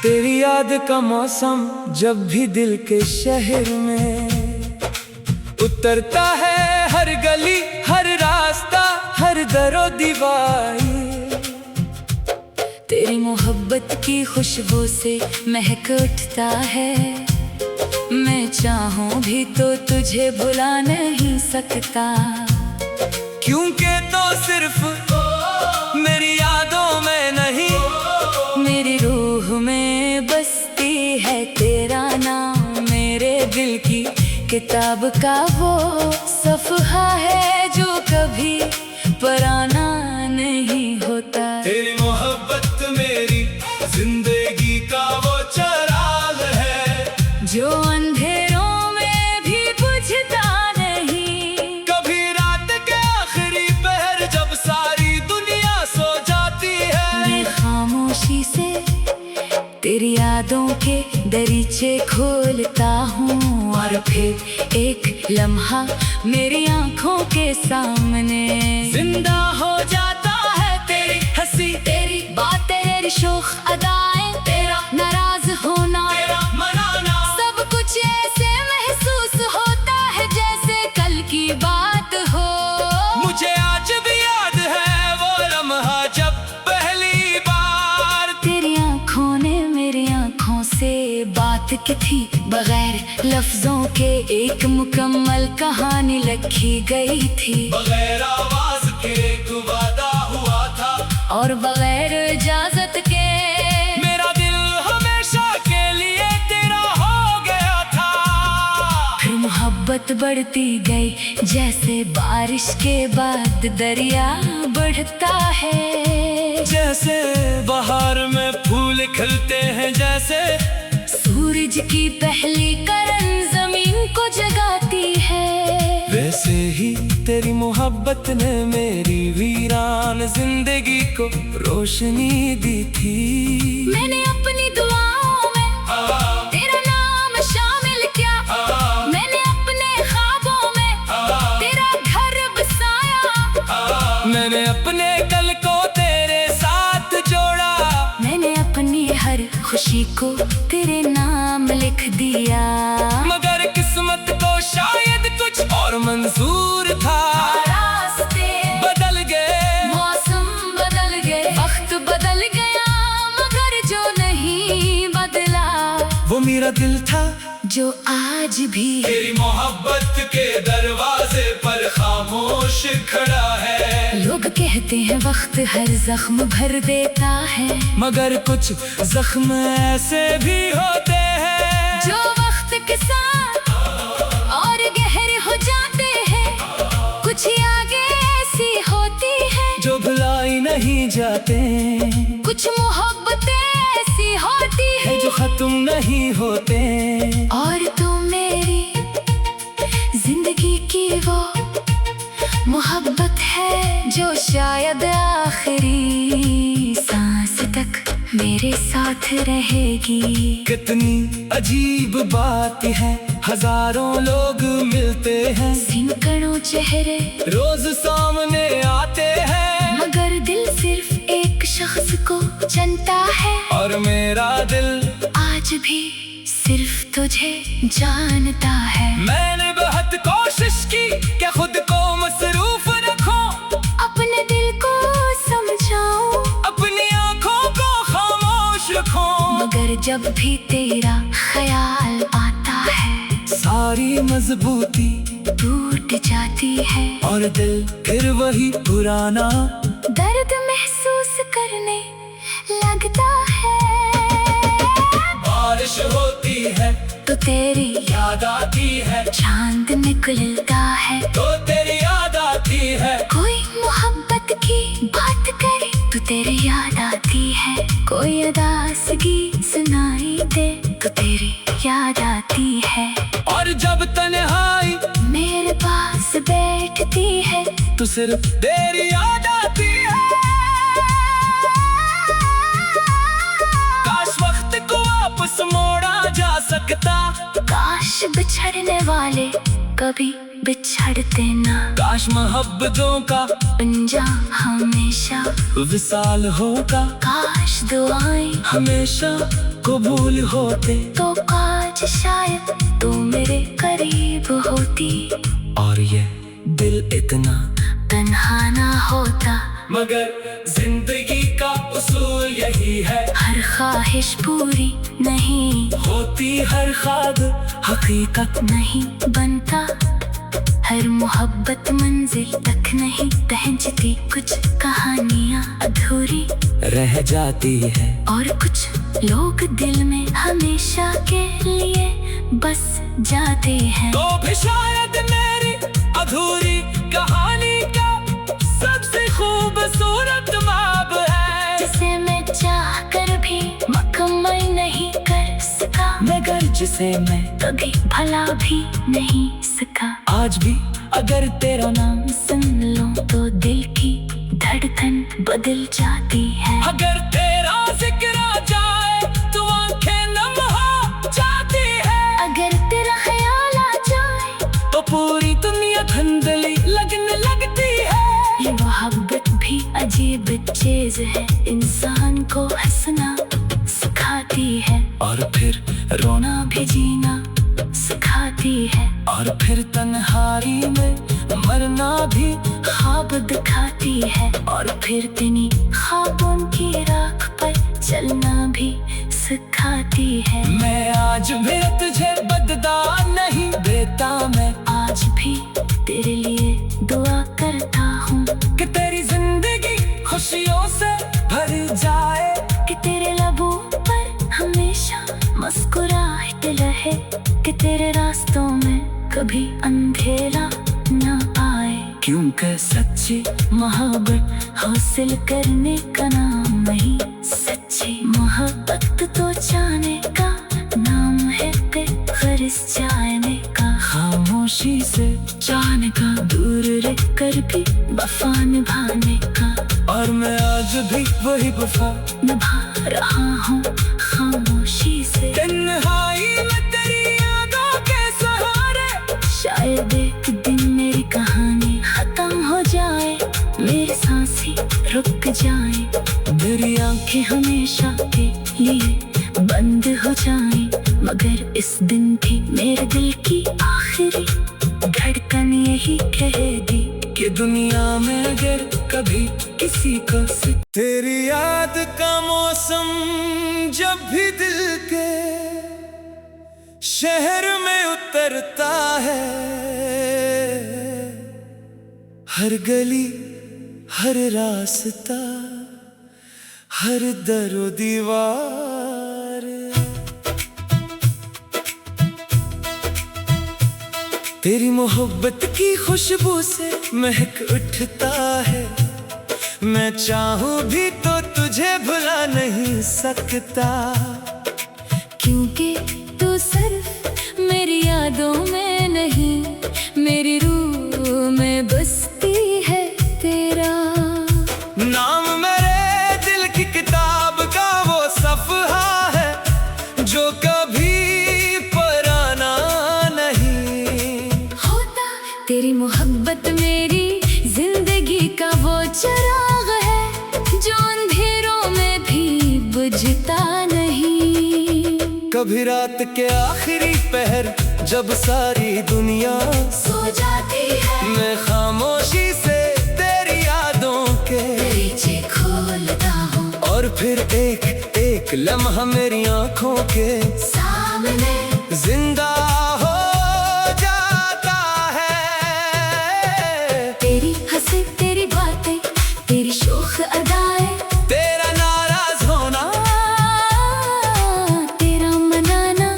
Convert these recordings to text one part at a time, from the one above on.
तेरी याद का मौसम जब भी दिल के शहर में उतरता है, हर गली हर रास्ता हर दरो दीवार तेरी मोहब्बत की खुशबू से महक उठता है। मैं चाहूं भी तो तुझे भुला नहीं सकता, क्योंकि तो सिर्फ मेरी यादों में नहीं, मेरी रूह में बसती है तेरा नाम। मेरे दिल की किताब का वो सफ़हा है जो कभी पुराना नहीं होता। तेरी मोहब्बत मेरी जिंदगी का वो चिराग है जो अंधेरों में भी बुझता नहीं। कभी रात के आखिरी पहर जब सारी दुनिया सो जाती है, मैं खामोशी से तेरी यादों के दरीचे खोलता हूँ और फिर एक लम्हा मेरी आंखों के सामने जिंदा हो जाता है तेरी हंसी, तेरी बातें, तेरी शोख अदाएं, तेरा नाराज होना, तेरा मनाना। सब कुछ ऐसे महसूस होता है जैसे कल की बात हो। मुझे आज भी याद है वो लम्हा जब पहली बार तेरी आंखों ने मेरी आंखों से बात की थी, बगैर लफ्जों के एक मुकम्मल कहानी लिखी गई थी। बगैर आवाज के एक वादा हुआ था और बगैर इजाजत के मेरा दिल हमेशा के लिए तेरा हो गया था। फिर मोहब्बत बढ़ती गई जैसे बारिश के बाद दरिया बढ़ता है। जैसे बहार में फूल खिलते हैं, जैसे सूरज की पहली किरण जमीन को जगाती है, वैसे ही तेरी मोहब्बत ने मेरी वीरान जिंदगी को रोशनी दी थी। मैंने अपनी दुआओं में तेरा नाम शामिल किया, मैंने अपने ख्वाबों में तेरा घर बसाया, मैंने अपने कल को तेरे साथ जोड़ा, मैंने अपनी हर खुशी को तेरे नाम लिख दिया। मगर किस्मत को शायद कुछ और मंजूर था। रास्ते बदल गए, मौसम बदल गए, वक्त बदल गया, मगर जो नहीं बदला वो मेरा दिल था जो आज भी तेरी मोहब्बत के दरवाजे पर खामोश खड़ा है। लोग कहते हैं वक्त हर जख्म भर देता है, मगर कुछ जख्म ऐसे भी होते हैं जो वक्त के साथ और गहरे हो जाते हैं। कुछ आगे ऐसी होती है जो भुलाई नहीं जाते, कुछ मोहब्बतें ऐसी होती है जो खत्म नहीं होते। और तू मेरी जिंदगी की वो मोहब्बत है जो शायद आखिरी सांस तक मेरे साथ रहेगी। कितनी अजीब बात है, हजारों लोग मिलते हैं, सैकड़ों चेहरे रोज सामने आते हैं, मगर दिल सिर्फ एक शख्स को चुनता है। और मेरा दिल आज भी सिर्फ तुझे जानता है। मैंने बहुत कोशिश की कि खुद को मसरूफ रखूं, अपने दिल को समझाऊं, अपनी आंखों को खामोश रखूं, मगर जब भी तेरा ख्याल आता है सारी मजबूती टूट जाती है और दिल फिर वही पुराना दर्द महसूस करने लगता है। बारिश होती है तो तेरी याद आती है, चांद निकलता है तो तेरी याद आती है, कोई मोहब्बत की बात करे तो तेरी याद आती है, कोई अदासगी सुनाई दे तो तेरी याद आती है। और जब तन्हाई मेरे पास बैठती है तो सिर्फ तेरी याद आती है। काश वक्त को वापस मोड़ा जा सकता, काश बिछड़ने वाले कभी बिछड़ते ना, काश मोहब्बतों का अंजाम हमेशा विशाल होगा, काश दुआएं हमेशा कबूल होते तो आज शायद तू मेरे करीब होती, और ये दिल इतना तन्हा ना होता। मगर जिंदगी का उसूल यही है, हर ख्वाहिश पूरी नहीं होती हर ख्वाब हकीकत नहीं बनता, हर मोहब्बत मंजिल तक नहीं पहुंचती, कुछ कहानियाँ अधूरी रह जाती है, और कुछ लोग दिल में हमेशा के लिए बस जाते हैं। तो भी शायद मेरी अधूरी कहानी का सबसे खूबसूरत बाब है, जिसे मैं चाह कर भी मुकम्मल नहीं कर सका, मगर जिसे मैं कभी भला भी नहीं सका। आज भी अगर तेरा नाम सुन लो तो दिल की धड़कन बदल जाती है, अगर तेरा जिक्र आ जाए तो आंखें नम हो जाती है, अगर तेरा ख्याल आ जाए तो पूरी दुनिया धुंधली लगने लगती है। ये मोहब्बत भी अजीब चीज है, इंसान को हंसना सिखाती है, और फिर रोना भी जीना सिखाती है, और फिर तन्हाई में मरना भी ख्वाब दिखाती है, और फिर तेनी ख्वाबों की राख पर चलना भी सिखाती है। मैं आज भी तुझे बददा नहीं देता, मैं आज भी तेरे लिए दुआ करता हूँ कि तेरी जिंदगी खुशियों से भर जाए, कि तेरे लबों पर हमेशा मुस्कुराहट रहे, कि तेरे रास्तों में कभी अंधेरा न आए, क्योंकि सच्ची मोहब्बत हासिल करने का नाम नहीं, सच्ची मोहब्बत तो चाहने का नाम है, पे खरिस जाने का, खामोशी से चाहने का, दूर रह कर भी वफा निभाने का, और मैं आज भी वही वफा निभा रहा हूँ खामोशी से। तन्हाई में तेरी यादों के सहारे, शायद एक दिन मेरी कहानी खत्म हो जाए, मेरी सांसें रुक जाए, मेरी आंखें हमेशा के लिए बंद हो जाएं, मगर इस दिन भी मेरे दिल की आखिरी धड़कन यही कहेगी कि दुनिया में अगर कभी किसी को तेरी याद का मौसम जब भी दिल के शहर में उतरता है, हर गली हर रास्ता हर दरो दीवार तेरी मोहब्बत की खुशबू से महक उठता है, मैं चाहूं भी तो तुझे भुला नहीं सकता, क्योंकि तू सिर्फ मेरी यादों में नहीं, मेरी रूह में बसती है तेरा नाम, मेरे दिल की किताब का वो सफ़हा है जो कभी पराना नहीं होता। तेरी मोहब्बत मेरी जिंदगी का वो चिराग है जो अंधेरों में भी बुझता नहीं। कभी रात के आखिरी पहर जब सारी दुनिया सो जाती है, मैं खामोशी से तेरी यादों के दरीचे खोलता हूँ, और फिर एक एक लम्हा मेरी आंखों के सामने जिंदा हो जाता है। तेरी हंसी, तेरी बातें, तेरी शोख अदाएं, तेरा नाराज होना, तेरा मनाना,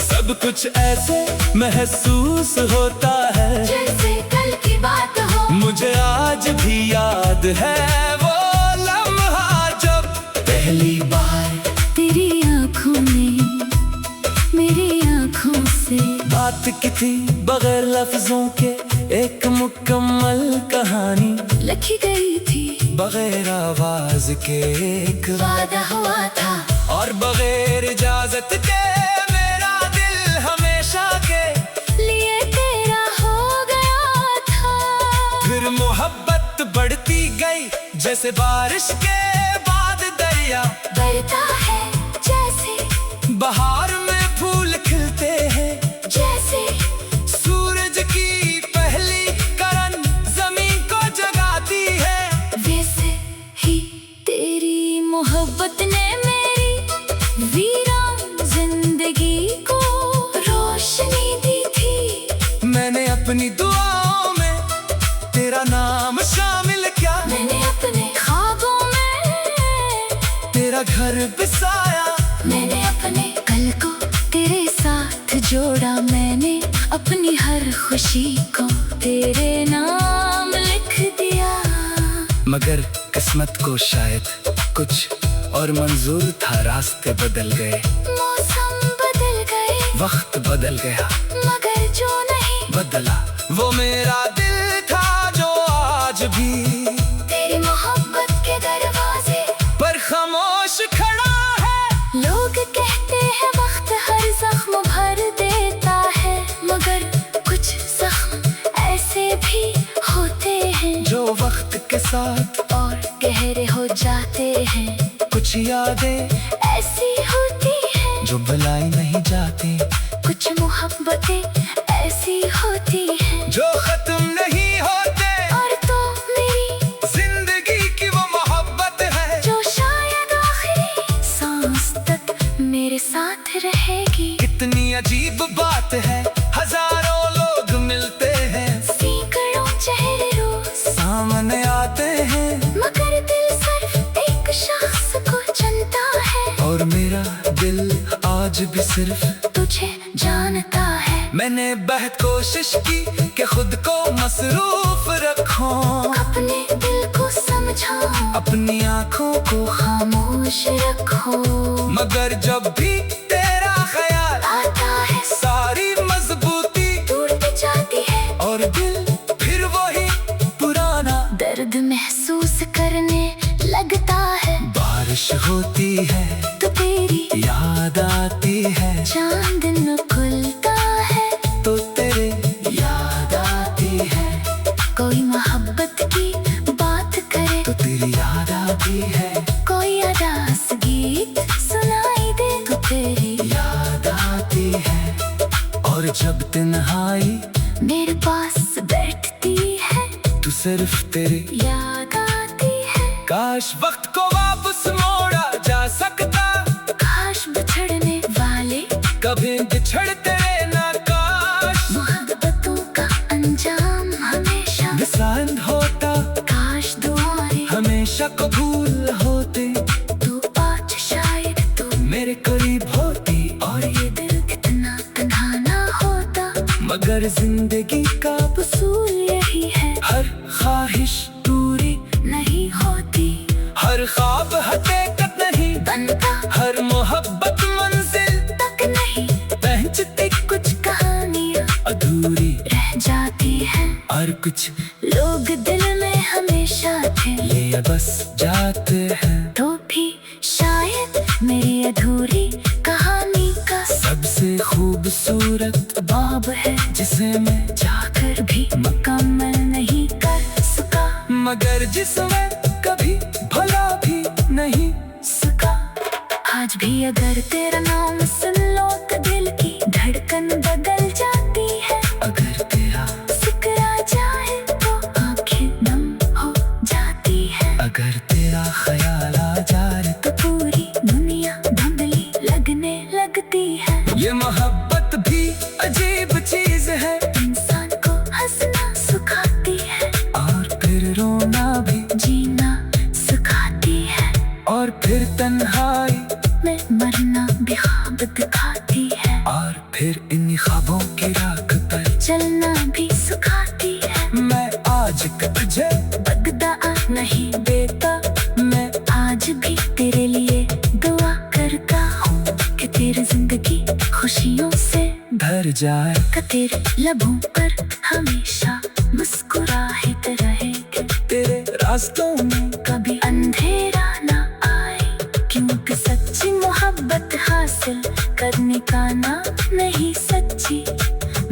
सब कुछ ऐसे महसूस होता है जैसे कल की बात हो। मुझे आज भी याद है वो लम्हा जब पहली बार तेरी आँखों ने मेरी आँखों से बात की थी, बगैर लफ्जों के एक मुकम्मल कहानी लिखी गई थी, बगैर आवाज के एक वादा हुआ था, और बगैर इजाजत के मेरा दिल हमेशा के लिए तेरा हो गया था। फिर मोहब्बत बढ़ती गई जैसे बारिश के बाद दरिया बढ़ता है जैसे बहार में फूल खिलते हैं जैसे सूरज की पहली किरण जमीन को जगाती है। वैसे ही तेरी मोहब्बत ने मेरी वीरान जिंदगी को रोशनी दी थी। मैंने अपनी दुआओं में तेरा नाम शामिल किया, मैंने अपने ख्वाबों में तेरा घर बसाया, मैंने अपने कल को तेरे साथ जोड़ा, मैंने अपनी हर खुशी को तेरे नाम लिख दिया। मगर किस्मत को शायद कुछ और मंजूर था, रास्ते बदल गए, मौसम बदल गए, वक्त बदल गया, मगर जो नहीं बदला वो मेरा दिल था जो आज भी तेरी मोहब्बत के दरवाजे पर खामोश खड़ा है। लोग कहते हैं वक्त हर जख्म भर देता है, मगर कुछ जख्म ऐसे भी होते हैं जो वक्त के साथ और गहरे हो जाते हैं। कुछ यादें ऐसी होती हैं जो भुलाई नहीं जाती, कुछ मोहब्बतें ऐसी होती हैं जो खत्म नहीं होते। और तो मेरी जिंदगी की वो मोहब्बत है जो शायद आखिरी सांस तक मेरे साथ रहेगी। कितनी अजीब बात है, हजारों लोग मिलते हैं, सैकड़ों चेहरे रोज सामने आते हैं, मगर दिल सिर्फ एक शख्स को चुनता है। और मेरा दिल आज भी सिर्फ तुझे जानता है। मैंने बहुत कोशिश की कि खुद को मसरूफ रखूं, अपने दिल को समझाऊं, अपनी आँखों को, खामोश रखो, मगर जब भी तेरा ख्याल आता है सारी मजबूती टूट जाती है और दिल फिर वही पुराना दर्द महसूस करने लगता है। बारिश होती है तो तेरी याद आती है, चांद न खुलता है तो तेरे याद आती है, कोई मोहब्बत की बात करे तो तेरी याद आती है, कोई अदास गीत सुनाई दे तो तेरी याद आती है। और जब तन्हाई मेरे पास बैठती है तू सिर्फ तेरी याद आती है। काश वक्त को वापस मोड़ा जा सकता, काश बिछड़ने वाले कभी बिछड़ते ना, काश मोहब्बतों का अंजाम हमेशा विसान होता, काश दुआएं हमेशा कबूल होते, तू आज शायद तू मेरे करीब होती, और ये दिल कितना तन्हा ना होता। मगर जिंदगी का उसूल यही है, हर ख्वाहिश पूरी नहीं होती, हर ख्वाब हकीकत नहीं बनता हर मोहब्बत मंजिल तक नहीं, पहुंचती, कुछ कहानियाँ अधूरी रह जाती हैं। और कुछ लोग दिल में हमेशा थे, ले बस जाते हैं, तो भी शायद मेरी अधूरी कहानी का सबसे खूबसूरत बाब है जिसे मैं जाकर भी मुकम्मल नहीं कर सका, मगर जिसमें कभी भला भी नहीं सका। आज भी अगर तेरा नाम सुन लो तो दिल की धड़कन बदल जाती है, अगर तेरा जिक्र आ जाए तो आंखें नम हो जाती है, अगर तेरा ख्याल आ जाए तो पूरी दुनिया धुंधली लगने लगती है। ये मोहब्बत भी अजीब चीज है, इंसान को हंसना सिखाती है और फिर रोना भी, जीना सिखाती है, और फिर तन्हाई में मरना भी ख्वाब दिखाती है, और फिर इन ख्वाबों की राख पर चलना भी सिखाती है। मैं आज तुझे बगदा नहीं देता, मैं आज भी तेरे लिए दुआ करता हूँ कि तेरी जिंदगी खुशियों से भर जाए, कि तेरे लबों पर हमेशा मुस्कुराहट रहे, तेरे रास्तों में कभी अंधेरा ना आए, क्योंकि सच्ची मोहब्बत हासिल करने का नाम नहीं, सच्ची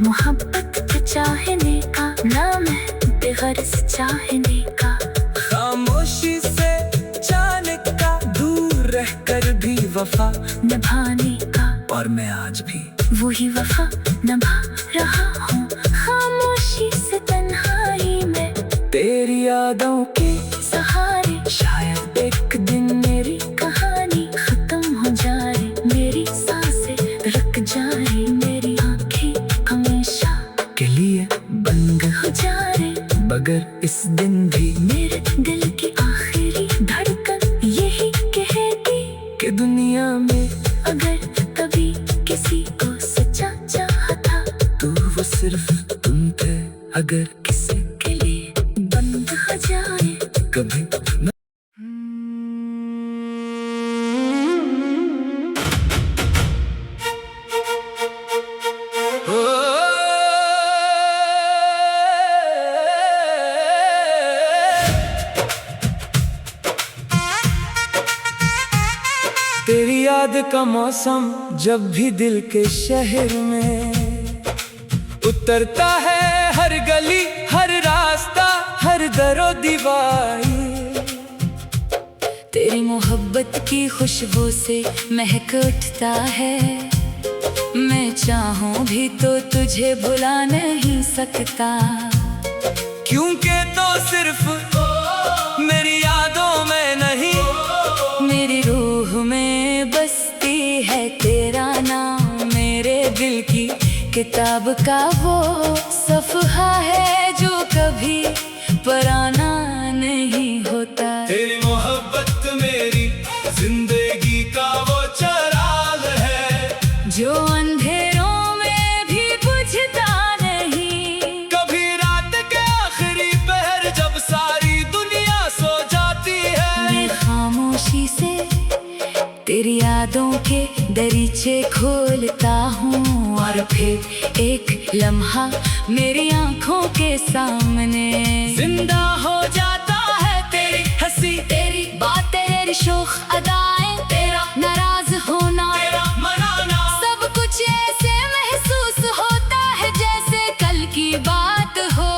मोहब्बत तो चाहने का नाम है, बेगर्ज चाहने का। खामोशी से जाने का, दूर रहकर भी वफा निभाने का। और मैं आज भी वही वफा निभा रहा हूँ खामोशी से तन्हाई में तेरी यादों के सहारे। शायद एक दिन मेरी कहानी खत्म हो जाए, मेरी सांसें रुक जाए, मेरी आंखें हमेशा के लिए बंद हो जाए, मगर इस दिन भी मेरे दिल की आखिरी धड़कन यही कहती कि दुनिया में अगर कभी किसी को सच्चा चाहा था तू वो सिर्फ तुम थे। अगर किसी के लिए बंद हो जाए कभी न तेरी याद का मौसम जब भी दिल के शहर में उतरता है, हर गली हर रास्ता हर दरो दीवार तेरी मोहब्बत की खुशबू से महक उठता है। मैं चाहूं भी तो तुझे भुला नहीं सकता, क्योंकि तो सिर्फ मेरी यादों में नहीं मेरी रूह में बसती है तेरा नाम। मेरे दिल की किताब का वो सफ़हा है जो कभी पुराना नहीं होता। तेरी मोहब्बत मेरी जिंदगी का वो चराग है जो अंधेरों में भी बुझता नहीं। कभी रात के आखिरी पहर जब सारी दुनिया सो जाती है, मैं खामोशी से तेरी यादों के दरीचे खोलता हूँ और फिर एक लम्हा मेरी आंखों के सामने जिंदा हो जाता है तेरी हंसी तेरी बातें तेरी शोख अदाएं तेरा नाराज होना तेरा मनाना। सब कुछ ऐसे महसूस होता है जैसे कल की बात हो।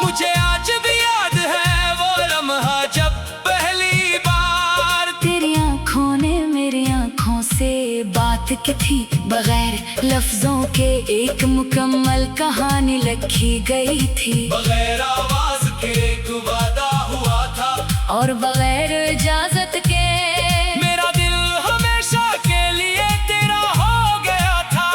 मुझे आज भी याद है वो लम्हा जब पहली बार तेरी आंखों ने मेरी आंखों से बात की थी, बगैर लफ्जों के एक मुकम्मल कहानी लिखी गई थी। बगैर आवाज के एक वादा हुआ था और बगैर इजाजत के मेरा दिल हमेशा के लिए तेरा हो गया था।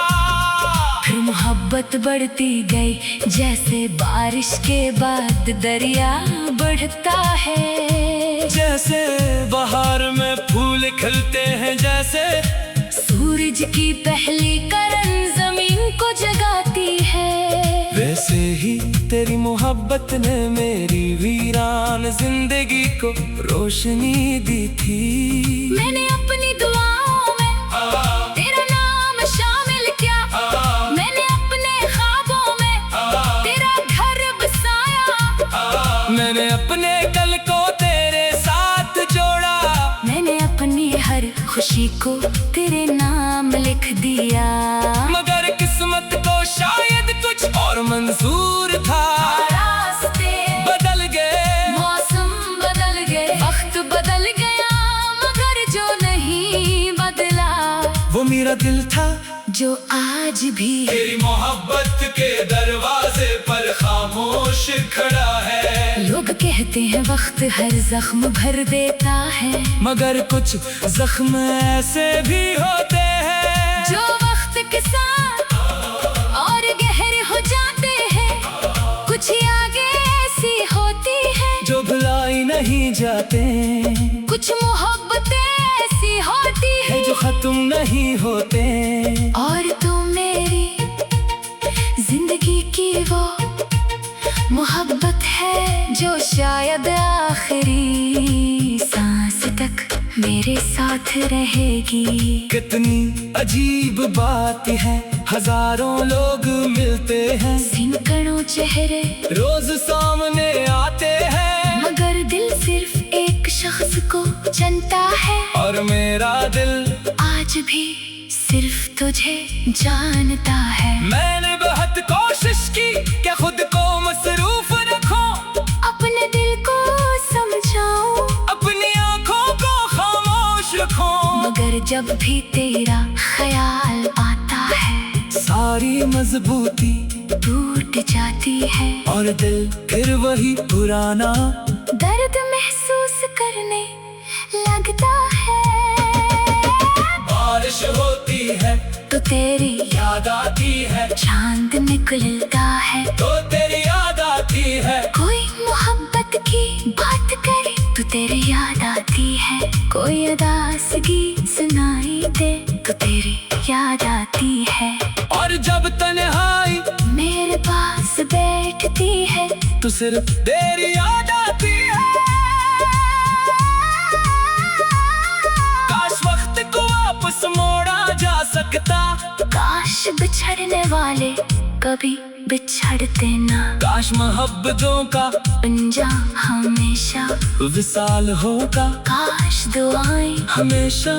फिर मोहब्बत बढ़ती गई जैसे बारिश के बाद दरिया बढ़ता है। जैसे बहार में फूल खिलते हैं, जैसे सूरज की पहली किरण जमीन को जगाती है, वैसे ही तेरी मोहब्बत ने मेरी वीरान जिंदगी को रोशनी दी थी। मैंने अपनी दुआओं में तेरा नाम शामिल किया, मैंने अपने ख्वाबों में तेरा घर बसाया, मैंने अपने कल को तेरे साथ जोड़ा, मैंने अपनी हर खुशी को तेरे नाम लिख दिया। मगर किस्मत को शायद कुछ और मंजूर था। रास्ते बदल गए, मौसम बदल गए, वक्त बदल गया, मगर जो नहीं बदला वो मेरा दिल था जो आज भी तेरी मोहब्बत के दरवाजे पर खामोश खड़ा है। लोग कहते हैं वक्त हर जख्म भर देता है, मगर कुछ जख्म ऐसे भी होते हैं जो वक्त के साथ और गहरे हो जाते हैं। कुछ आगे ऐसी होती है जो भुलाई नहीं जाते, कुछ मोहब्बतें ऐसी होती है जो खत्म नहीं होते। और तू मेरी जिंदगी की वो मोहब्बत है जो शायद आखिरी सांस तक मेरे साथ रहेगी। कितनी अजीब बात है, हजारों लोग मिलते हैं, सैकड़ों चेहरे रोज सामने आते हैं, मगर दिल सिर्फ एक शख्स को जानता है। और मेरा दिल आज भी सिर्फ तुझे जानता है। मैंने बहुत कोशिश की कि खुद को मसरूफ रखूं, अपने दिल को समझाऊं, अपनी आंखों को खामोश रखूं, मगर और जब भी तेरा ख्याल आता है सारी मजबूती टूट जाती है और दिल फिर वही पुराना दर्द महसूस करने लगता है। बारिश होती है तो तेरी याद आती है, चांद निकलता है तो तेरी याद आती है, कोई मोहब्बत की बात करे तो तेरी याद आती है, कोई उदासगी सुनाई दे तो तेरी याद आती है। और जब तन्हाई मेरे पास बैठती है तो सिर्फ तेरी याद आती है। काश वक्त को वापस मोड़ा जा सकता, काश बिछड़ने वाले कभी बिछड़ते ना, काश मोहब्बतों का अंजाम हमेशा विशाल होगा, काश दुआएं हमेशा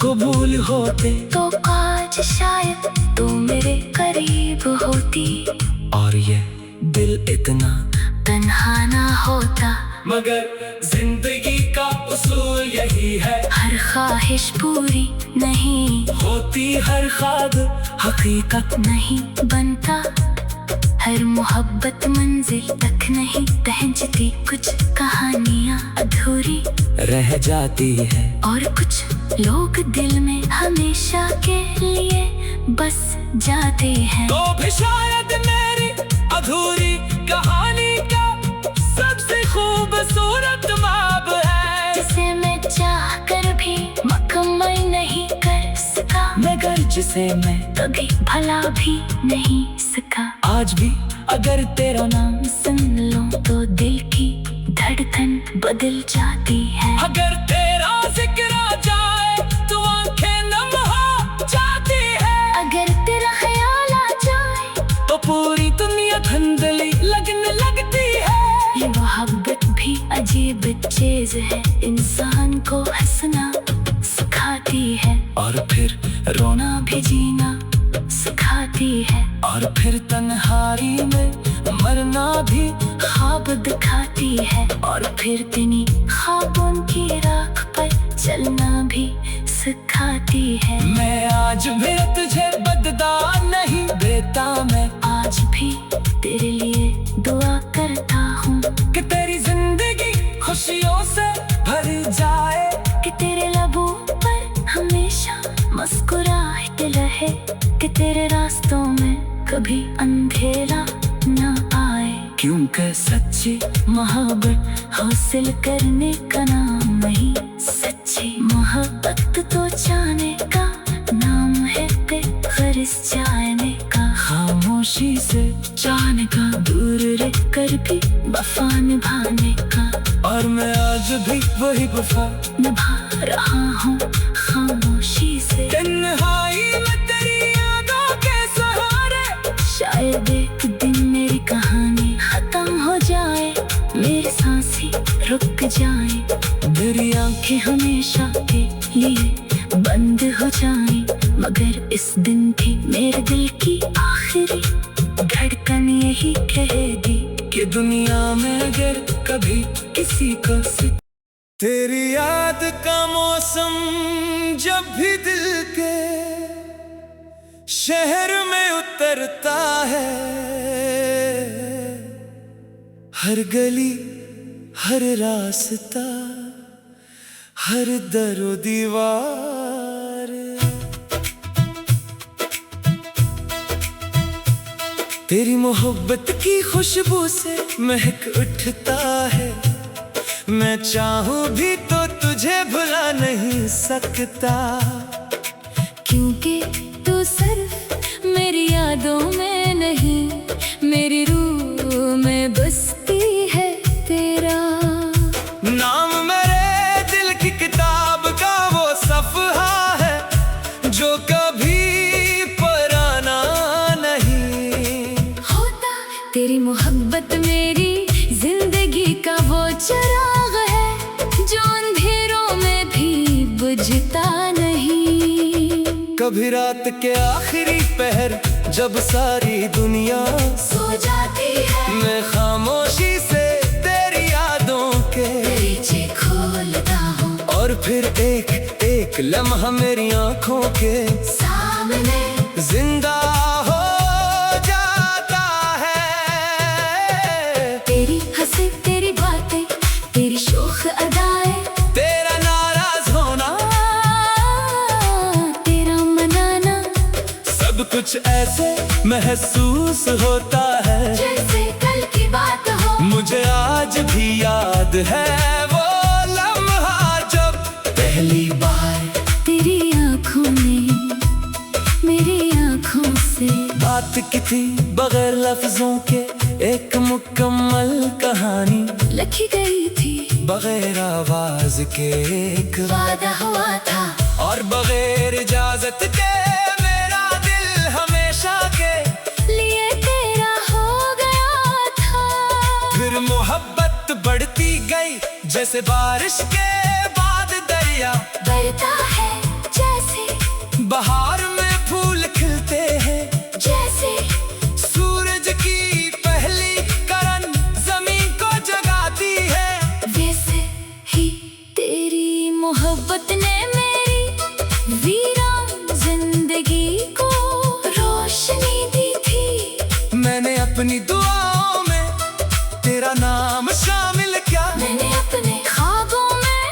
कबूल होते तो आज शायद तू मेरे करीब होती और ये दिल इतना तन्हा ना होता। मगर जिंदगी का उसूल यही है, हर ख्वाहिश पूरी नहीं होती हर ख्वाब हकीकत नहीं बनता, हर मोहब्बत मंजिल तक नहीं पहुंचती, कुछ कहानियाँ अधूरी रह जाती है और कुछ लोग दिल में हमेशा के लिए बस जाते हैं। तो भी शायद मेरी अधूरी कहानी का सबसे खूबसूरत बाब है, जिसे मैं चाह कर भी मुकम्मल नहीं कर सका, मगर जिसे मैं कभी भला भी नहीं सका। आज भी अगर तेरा नाम सुन लो तो दिल की धड़कन बदल जाती है, अगर तेरा जिक्र आ जाए तो आंखें नम हो जाती है, अगर तेरा ख्याल आ जाए तो पूरी दुनिया धुंधली लगने लगती है। ये मोहब्बत भी अजीब चीज है, इंसान को हंसना सिखाती है और फिर रोना भी जीना सिखाती है, और फिर तन्हाई में मरना भी ख्वाब दिखाती है, और फिर तेनी ख्वाबों की राख पर चलना भी सिखाती है। मैं आज भी तुझे बददा नहीं देता, मैं आज भी तेरे लिए दुआ करता हूँ कि तेरी जिंदगी खुशियों से भर जाए, कि तेरे लबों पर हमेशा मुस्कुराहट रहे, कि तेरे रास्तों में कभी अंधेरा न आए, क्योंकि सच्ची मोहब्बत हासिल करने का नाम नहीं, सच्ची मोहब्बत तो चाहने का नाम है, बेगर्ज जाने का, खामोशी से जाने का, दूर रह कर भी वफा निभाने का, और मैं आज भी वही वफा निभा रहा हूँ खामोशी से। तन्हाई में तेरी यादों के सहारे शायद एक दिन मेरी कहानी खत्म हो जाए, मेरी सांसें रुक जाए, मेरी आंखें हमेशा के लिए बंद हो जाएं, मगर इस दिन भी मेरे दिल की आखिरी धड़कन यही कहेगी कि दुनिया में अगर कभी किसी को तेरी याद का मौसम जब भी दिल के शहर में उतरता है, हर गली हर रास्ता हर दरो दीवार तेरी मोहब्बत की खुशबू से महक उठता है, मैं चाहूं भी तो तुझे भुला नहीं सकता, क्योंकि तू सिर्फ मेरी यादों में नहीं, मेरी रूह में बसती है तेरा नाम मेरे दिल की किताब का वो सफ़हा है जो कभी पराना नहीं होता। तेरी मोहब्बत मेरी जिंदगी का वो चिराग है जो अंधेरों में भी बुझता नहीं। कभी रात के आखिरी पहर जब सारी दुनिया सो जाती है, मैं खामोशी से तेरी यादों के दरीचे खोलता हूँ और फिर एक एक लम्हा मेरी आंखों के सामने जिंदा हो जाता है। तेरी हंसी, तेरी बातें, तेरी शोख अदाएं, तेरा नाराज होना, तेरा मनाना, सब कुछ ऐसे महसूस होता है जैसे कल की बात हो। मुझे आज भी याद है वो लम्हा जब पहली बार तेरी आंखों ने मेरी आंखों से बात की थी, बगैर लफ्जों के एक मुकम्मल कहानी लिखी गई थी, बगैर आवाज के एक वादा हुआ था। और बगैर इजाजत के मेरा दिल हमेशा के लिए तेरा हो गया था। फिर मोहब्बत बढ़ती गई जैसे बारिश के बाद दरिया बढ़ता है जैसे बहार में फूल खिलते हैं, जैसे सूरज की पहली किरण जमीन को जगाती है। वैसे ही तेरी मोहब्बत ने मेरी वीरान जिंदगी को रोशनी दी थी। मैंने अपनी दुआओं में तेरा नाम शामिल किया, मैंने अपने ख्वाबों में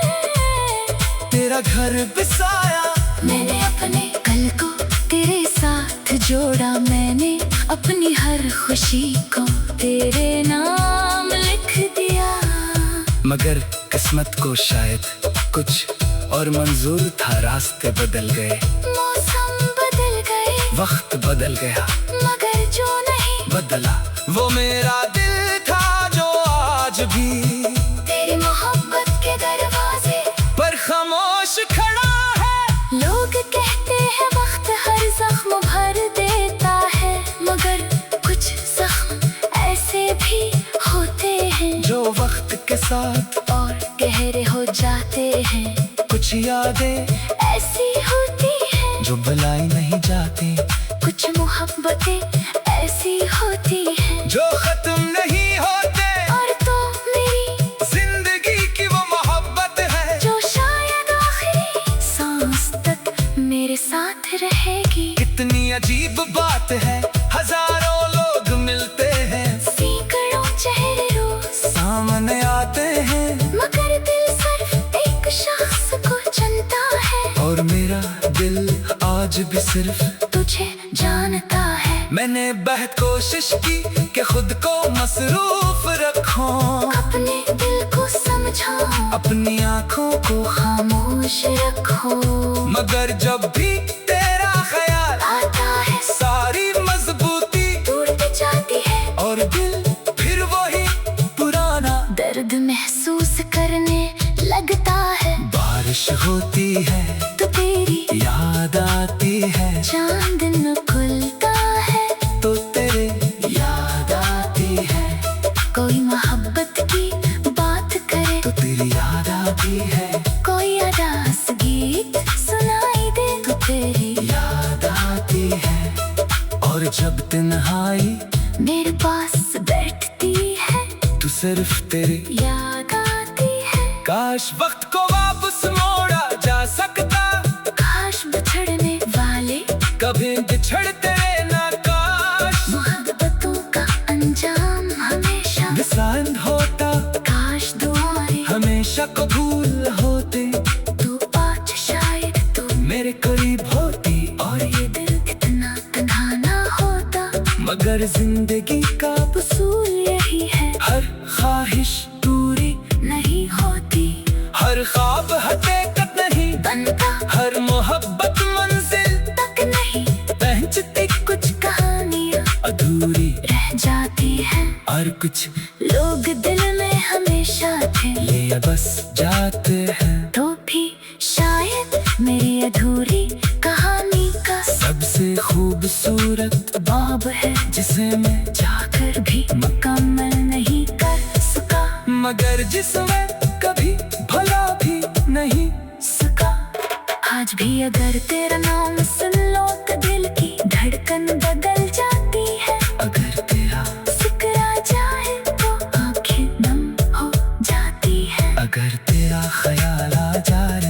तेरा घर बसाया, मैंने अपने कल को तेरे साथ जोड़ा, मैंने अपनी हर खुशी को तेरे नाम लिख दिया। मगर किस्मत को शायद कुछ और मंजूर था, रास्ते बदल गए, मौसम बदल गए, वक्त बदल गया, मगर जो नहीं बदला वो मेरा दिल था जो आज भी तेरी मोहब्बत के दरवाजे पर खामोश खड़ा है। लोग कहते हैं वक्त हर जख्म भर देता है, मगर कुछ जख्म ऐसे भी होते हैं जो वक्त के साथ और गहरे हो जाते हैं। कुछ यादें ऐसी होती हैं जो भुलाई नहीं जाती, कुछ मोहब्बतें ऐसी होती हैं जो खत्म नहीं होते। और तो मेरी जिंदगी की वो मोहब्बत है जो शायद आखिरी सांस तक मेरे साथ रहेगी। कितनी अजीब बात है, हजारों लोग मिलते हैं, सैकड़ों चेहरे रोज सामने आते हैं, मगर दिल सिर्फ एक शख्स को चुनता है। और मेरा दिल आज भी सिर्फ तुझे जानता है। मैंने बहुत कोशिश की कि खुद को मसरूफ रखूं, अपने दिल को समझाऊं, अपनी आंखों को, खामोश रखो, मगर जब भी तेरा ख्याल आता है सारी मजबूती टूट जाती है और दिल फिर वही पुराना दर्द महसूस करने लगता है। बारिश होती है तो तेरी याद आती है, चांद न खुलता है तो तेरे याद आती है, कोई मोहब्बत की बात करे तो तेरी याद आती है, कोई अदास गीत सुनाई दे तो तेरी याद आती है। और जब तन्हाई मेरे पास बैठती है तू सिर्फ तेरी याद आती है। काश वक्त को वापस मोड़ा जा सकता, काश बिछड़ने वाले कभी बिछड़ते ना, काश मोहब्बतों का अंजाम हमेशा विसान होता, काश दुआएं हमेशा कबूल होते, तू आज शायद तू मेरे करीब होती, और ये दिल इतना तन्हा ना होता। मगर जिंदगी का उसूल यही है, हर ख्वाहिश दूरी नहीं होती, हर ख्वाब हकीकत नहीं बनता हर मोहब्बत मंजिल तक नहीं, पहुंचती कुछ कहानियाँ अधूरी रह जाती हैं। और कुछ लोग दिल में हमेशा थे, ले बस जाते हैं, तो भी शायद मेरी अधूरी कहानी का सबसे खूबसूरत बाब है जिसे मैं जाकर भी मुकम्मल नहीं कर सका, मगर जिसमें कभी भला भी नहीं सका। आज भी अगर तेरा नाम सुन लो तो दिल की धड़कन बदल जाती है, अगर तेरा जिक्र आ जाए तो आंखें नम हो जाती है। अगर तेरा ख्याल आ जाए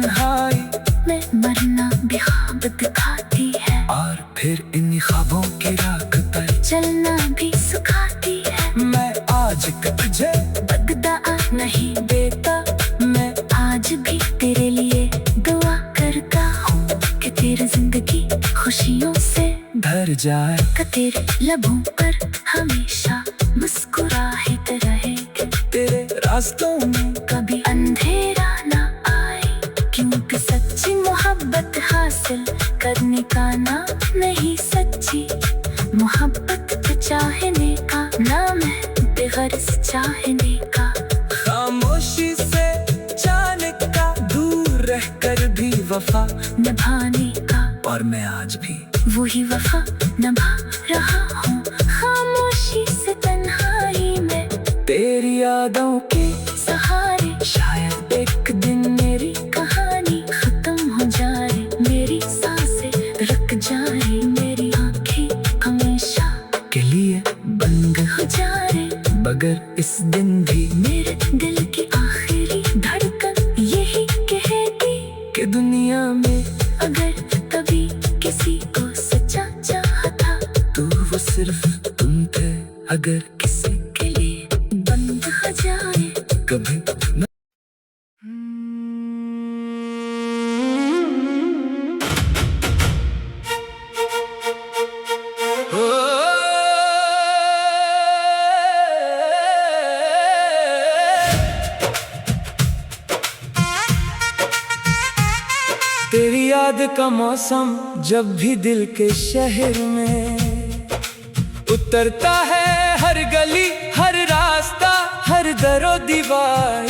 तन्हाई में मरना भी ख्वाब दिखाती है, और फिर इन ख्वाबों की राख पर चलना भी सिखाती है। मैं आज तुझे बगदा नहीं देता, मैं आज भी तेरे लिए दुआ करता हूँ कि तेरी जिंदगी खुशियों से भर जाए, कि तेरे लबों पर हमेशा मुस्कुराते रहेगी, तेरे रास्तों में कभी अंधेरा ना आए, क्योंकि सच्ची मोहब्बत हासिल करने का नाम नहीं, सच्ची मोहब्बत तो चाहने का नाम है, बेगर्ज चाहने का। खामोशी से जाने का, दूर रहकर भी वफा निभाने का, और मैं आज भी वही वफा निभा रहा हूँ। खामोशी से तन्हाई में तेरी यादों के सहारे, शायद एक दिन मेरी कहानी खत्म हो जाए, मेरी सांसें रुक जाए, मेरी आंखें हमेशा के लिए बंद हो जाए, मगर इस दिन भी मेरे दिल की आखिरी धड़कन यही कहती कि दुनिया में अगर कभी किसी को सच्चा चाहता, तू वो सिर्फ तुम थे, अगर किसी के लिए बंद हो जाए। कभी न तेरी याद का मौसम जब भी दिल के शहर में उतरता है, हर गली हर रास्ता हर दरो दीवार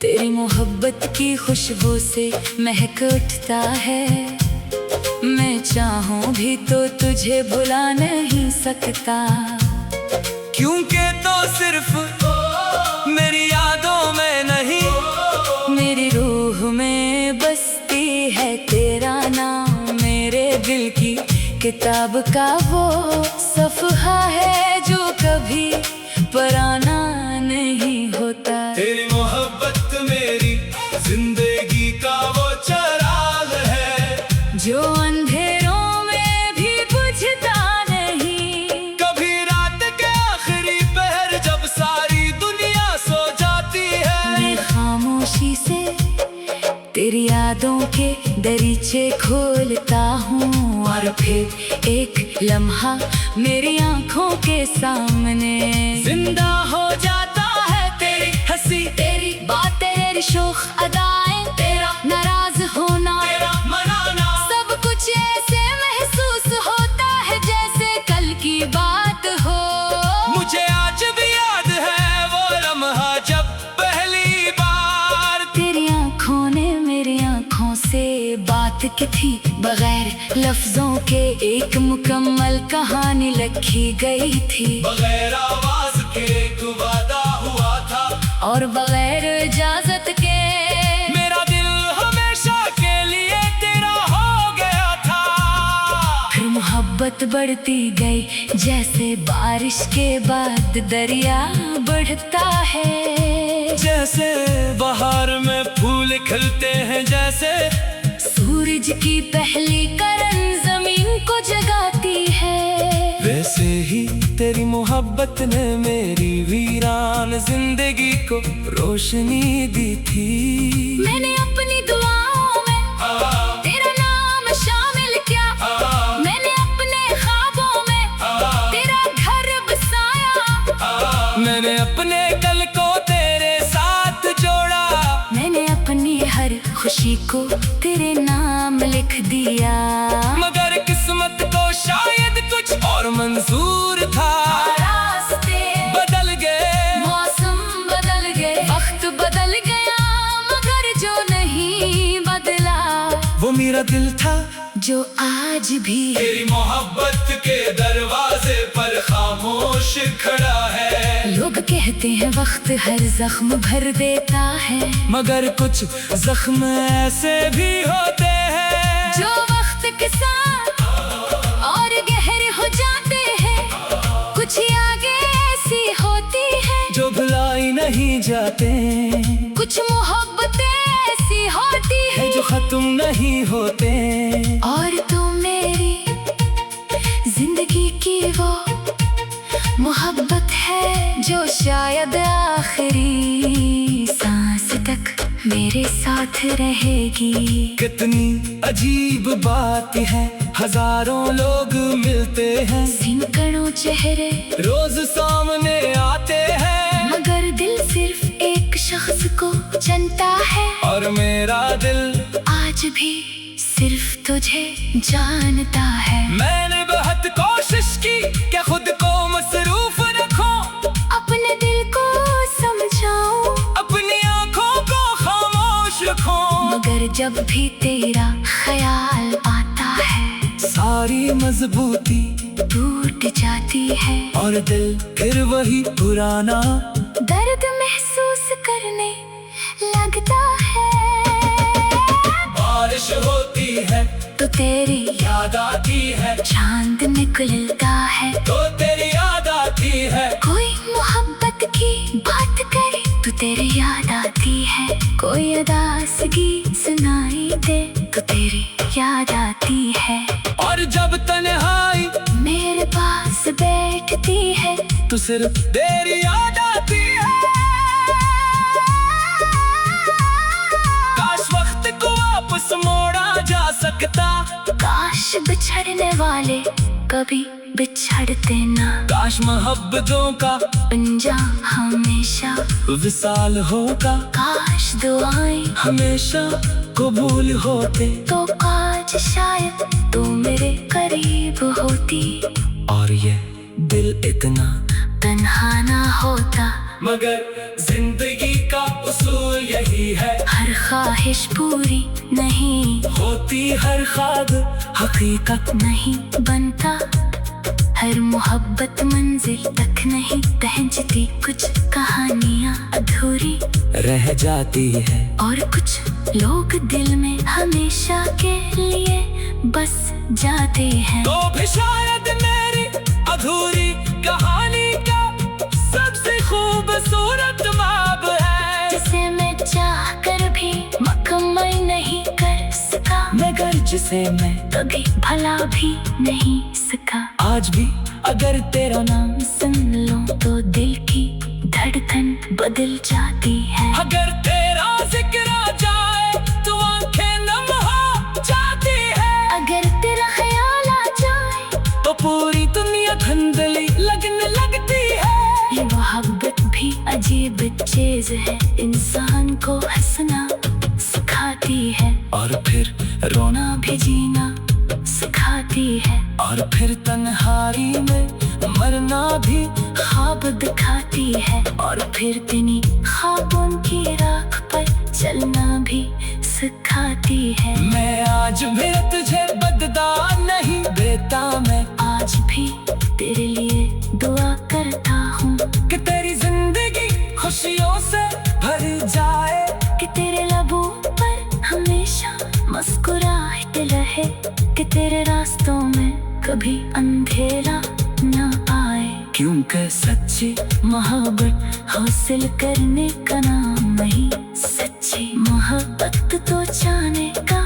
तेरी मोहब्बत की खुशबू से महक उठता है, मैं चाहूं भी तो तुझे भुला नहीं सकता, क्योंकि तो सिर्फ मेरी यादों में नहीं, मेरी रूह में बसती है तेरा नाम, मेरे दिल की किताब का वो सफ़हा है जो कभी पुराना नहीं होता। तेरी मोहब्बत मेरी जिंदगी का वो चिराग है, जो अंधेरों में भी बुझता नहीं, कभी रात के आखिरी पहर जब सारी दुनिया सो जाती है, मैं खामोशी से तेरी यादों के दरीचे खोलता हूँ, और फिर एक लम्हा मेरी आंखों के सामने जिंदा हो जाता है तेरी हंसी, तेरी बातें, तेरी शोख अदाएं, तेरा नाराज होना, तेरा मनाना, सब कुछ ऐसे महसूस होता है जैसे कल की बात हो। मुझे आज भी याद है वो लम्हा जब पहली बार तेरी आंखों ने मेरी आंखों से बात की थी, बगैर लफ्जों के एक मुकम्मल कहानी लिखी गई थी, बगैर आवाज के एक वादा हुआ था, और बगैर इजाजत के मेरा दिल हमेशा के लिए तेरा हो गया था। फिर मोहब्बत बढ़ती गई जैसे बारिश के बाद दरिया बढ़ता है, जैसे बहार में फूल खिलते हैं, जैसे सूरज की पहली किरण जमीन को जगाती है, वैसे ही तेरी मोहब्बत ने मेरी वीरान जिंदगी को रोशनी दी थी। मैंने अपनी दुआओं में तेरा नाम शामिल किया, मैंने अपने ख्वाबों में तेरा घर बसाया, मैंने अपने कल को तेरे साथ जोड़ा, मैंने अपनी हर खुशी को तेरे नाम लिख दिया, मगर किस्मत को शायद कुछ और मंजूर था। रास्ते बदल गए, मौसम बदल गए, वक्त बदल गया, मगर जो नहीं बदला वो मेरा दिल था जो आज भी तेरी मोहब्बत के दरवाजे पर खामोश खड़ा है। लोग कहते हैं वक्त हर जख्म भर देता है, मगर कुछ जख्म ऐसे भी होते हैं जो वक्त के साथ और गहरे हो जाते हैं, कुछ आगे ऐसी होती है जो भुलाई नहीं जाते। कुछ मोहब्बतें तुम नहीं होते। और तू मेरी जिंदगी की वो मोहब्बत है जो शायद आखिरी सांस तक मेरे साथ रहेगी। कितनी अजीब बात है, हजारों लोग मिलते हैं, सैकड़ों चेहरे रोज सामने आते हैं, मगर दिल सिर्फ एक शख्स को जानता है। और मेरा दिल आज भी सिर्फ तुझे जानता है। मैंने बहुत कोशिश की कि खुद को मसरूफ रखूं, अपने दिल को समझाऊं, अपनी आंखों को खामोश रखूं, मगर जब भी तेरा ख्याल आता है सारी मजबूती टूट जाती है। और दिल फिर वही पुराना दर्द महसूस करने लगता है। बारिश होती है तो तेरी याद आती है, चांद निकलता है तो तेरी याद आती है, कोई मोहब्बत की बात करे तो तेरी याद आती है, कोई अदासगी सुनाई दे तो तेरी याद आती है। और जब तन्हाई मेरे पास बैठती है तो सिर्फ तेरी याद आती है। काश वक्त को वापस मोड़ा जा सकता, काश बिछड़ने वाले कभी बिछड़ते ना, काश मोहब्बतों का अंजाम हमेशा विशाल होगा, काश दुआएं हमेशा कबूल होते, तो आज शायद तू मेरे करीब होती, और ये दिल इतना तन्हा ना होता। मगर जिंदगी का उसूल यही है, हर ख्वाहिश पूरी नहीं होती हर ख्वाब हकीकत नहीं बनता, हर मोहब्बत मंजिल तक नहीं पहुंचती, कुछ कहानियाँ अधूरी रह जाती है, और कुछ लोग दिल में हमेशा के लिए बस जाते हैं। तो भी शायद मेरी अधूरी कहानी का सबसे खूबसूरत बाब है, जिसे मैं चाह कर भी मुकम्मल नहीं कर सका, मगर जिसे मैं कभी भला भी नहीं सका। आज भी अगर तेरा नाम सुन लो तो दिल की धड़कन बदल जाती है, अगर तेरा जिक्र आ जाए तो आंखें नम हो जाती है, अगर तेरा ख्याल आ जाए तो पूरी दुनिया धुंधली लगने लगती है। ये मोहब्बत भी अजीब चीज है, इंसान को हंसना सिखाती है, और फिर रोना भी जीना सिखाती है, और फिर तन्हाई में मरना भी ख्वाब दिखाती है, और फिर तेनी ख्वाबों की राह पर चलना भी सिखाती है। मैं आज भी तुझे बददा नहीं देता, मैं आज भी तेरे लिए दुआ करता हूँ कि तेरी जिंदगी खुशियों से भर जाए, कि तेरे लबों पर हमेशा मुस्कुराहट रहे, कि तेरे रास्तों में कभी अंधेरा न आए, क्योंकि सच्ची मोहब्बत हासिल करने का नाम नहीं, सच्ची मोहब्बत तो जाने का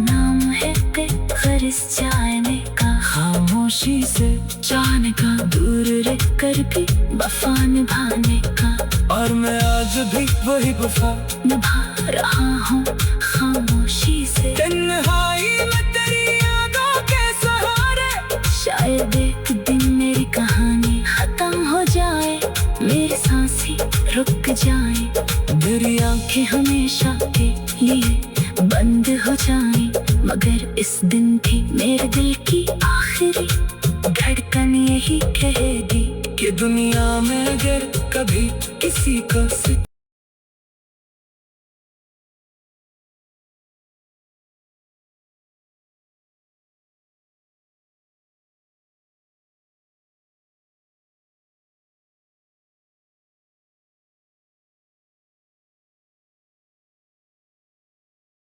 नाम है, बेगर्ज जाने का, खामोशी से जाने का, दूर रह कर भी वफा निभाने का, और मैं आज भी वही वफा निभा रहा हूँ खामोशी से। तन्हाई में तेरी यादों के सहारे, शायद एक दिन मेरी कहानी खत्म हो जाए, मेरी सांसें रुक जाए, मेरी आंखें हमेशा के लिए बंद हो जाएं, मगर इस दिन भी मेरे दिल की आखिरी धड़कन यही कहेगी कि दुनिया में अगर कभी किसी को